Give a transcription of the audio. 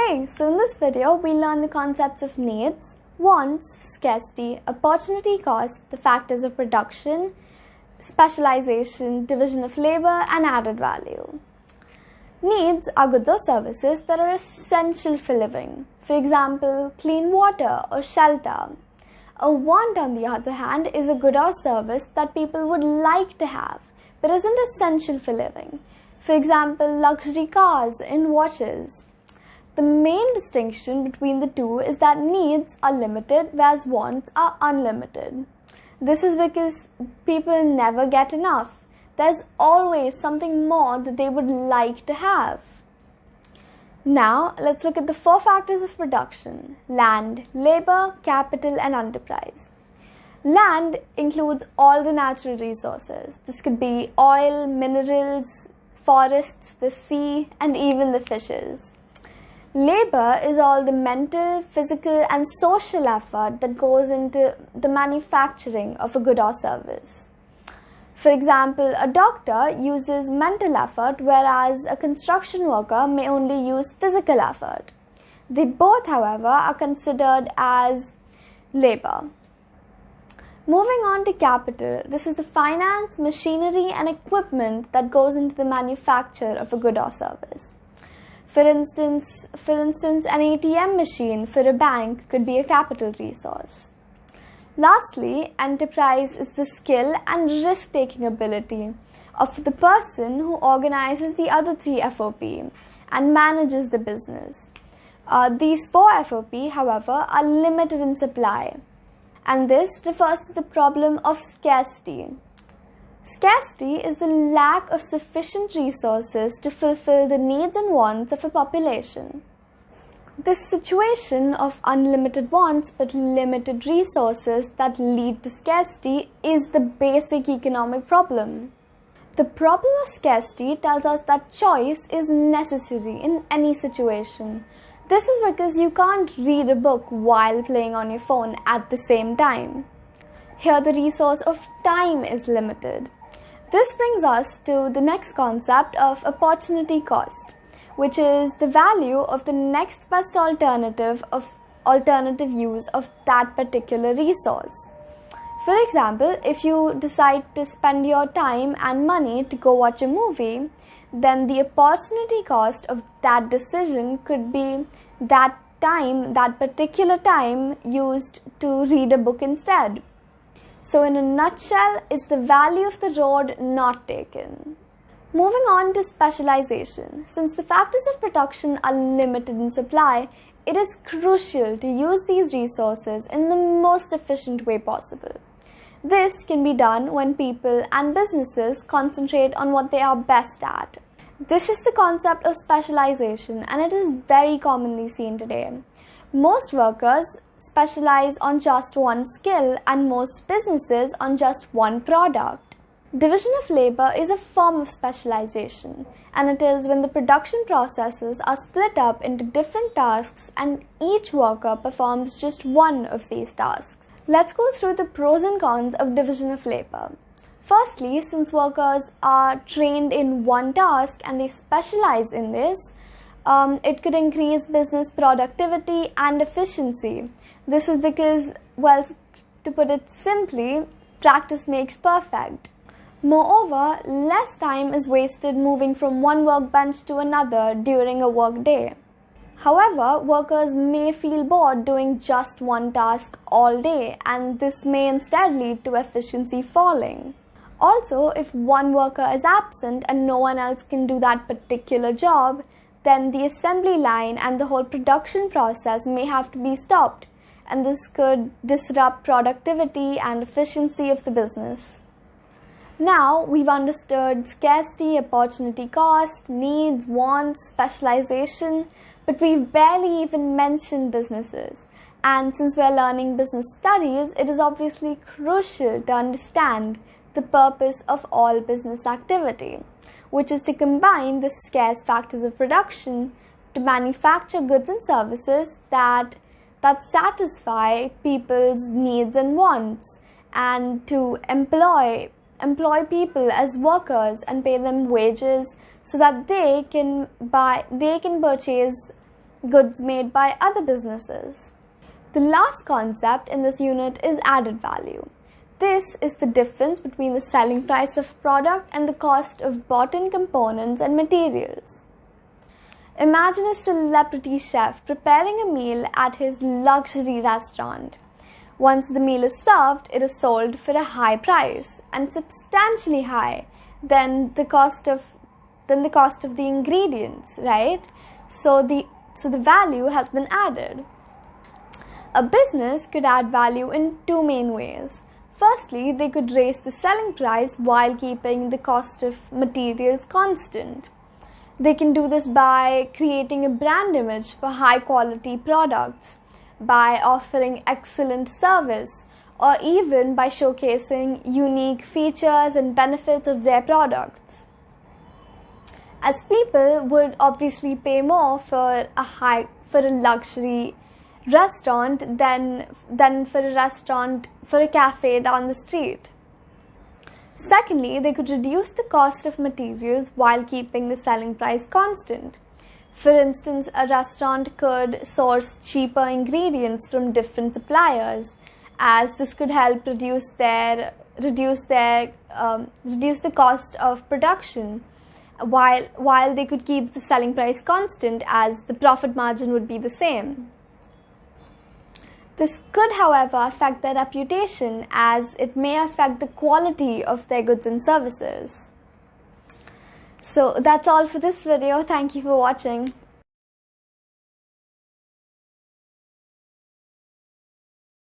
Hey, so in this video, we'll learn the concepts of needs, wants, scarcity, opportunity cost, the factors of production, specialization, division of labor, and added value. Needs are goods or services that are essential for living. For example, clean water or shelter. A want, on the other hand, is a good or service that people would like to have, but isn't essential for living. For example, luxury cars and watches. The main distinction between the two is that needs are limited, whereas wants are unlimited. This is because people never get enough. There's always something more that they would like to have. Now, let's look at the 4 factors of production: land, labor, capital, and enterprise. Land includes all the natural resources. This could be oil, minerals, forests, the sea, and even the fishes. Labor is all the mental, physical, and social effort that goes into the manufacturing of a good or service. For example, a doctor uses mental effort, whereas a construction worker may only use physical effort. They both, however, are considered as labor. Moving on to capital, this is the finance, machinery, and equipment that goes into the manufacture of a good or service. For instance, an ATM machine for a bank could be a capital resource. Lastly, enterprise is the skill and risk-taking ability of the person who organizes the other 3 FOP and manages the business. These 4 FOP, however, are limited in supply, and this refers to the problem of scarcity. Scarcity is the lack of sufficient resources to fulfill the needs and wants of a population. This situation of unlimited wants but limited resources that lead to scarcity is the basic economic problem. The problem of scarcity tells us that choice is necessary in any situation. This is because you can't read a book while playing on your phone at the same time. Here the resource of time is limited. This brings us to the next concept of opportunity cost, which is the value of the next best alternative use of that particular resource. For example, if you decide to spend your time and money to go watch a movie, then the opportunity cost of that decision could be that particular time used to read a book instead. So in a nutshell, it's the value of the road not taken. Moving on to specialization. Since the factors of production are limited in supply, it is crucial to use these resources in the most efficient way possible. This can be done when people and businesses concentrate on what they are best at. This is the concept of specialization, and it is very commonly seen today. Most workers specialize on just one skill, and most businesses on just one product. Division of labor is a form of specialization, and it is when the production processes are split up into different tasks and each worker performs just one of these tasks. Let's go through the pros and cons of division of labor. Firstly, since workers are trained in one task and they specialize in this, it could increase business productivity and efficiency. This is because, well, to put it simply, practice makes perfect. Moreover, less time is wasted moving from one workbench to another during a work day. However, workers may feel bored doing just one task all day, and this may instead lead to efficiency falling. Also, if one worker is absent and no one else can do that particular job, then the assembly line and the whole production process may have to be stopped, and this could disrupt productivity and efficiency of the business. Now, we've understood scarcity, opportunity cost, needs, wants, specialization, but we've barely even mentioned businesses. And since we're learning business studies, it is obviously crucial to understand the purpose of all business activity, which is to combine the scarce factors of production to manufacture goods and services that satisfy people's needs and wants, and to employ people as workers and pay them wages so that they can purchase goods made by other businesses. The last concept in this unit is added value. This is the difference between the selling price of product and the cost of bought-in components and materials. Imagine a celebrity chef preparing a meal at his luxury restaurant. Once the meal is served, it is sold for a high price and substantially high than the cost of the ingredients, right? So the value has been added. A business could add value in two main ways. Firstly, they could raise the selling price while keeping the cost of materials constant. They can do this by creating a brand image for high quality products, by offering excellent service, or even by showcasing unique features and benefits of their products. As people would obviously pay more for a luxury restaurant than for a cafe down the street. Secondly, they could reduce the cost of materials while keeping the selling price constant. For instance, a restaurant could source cheaper ingredients from different suppliers, as this could help reduce the cost of production, while they could keep the selling price constant, as the profit margin would be the same. This could, however, affect their reputation, as it may affect the quality of their goods and services. So that's all for this video. Thank you for watching.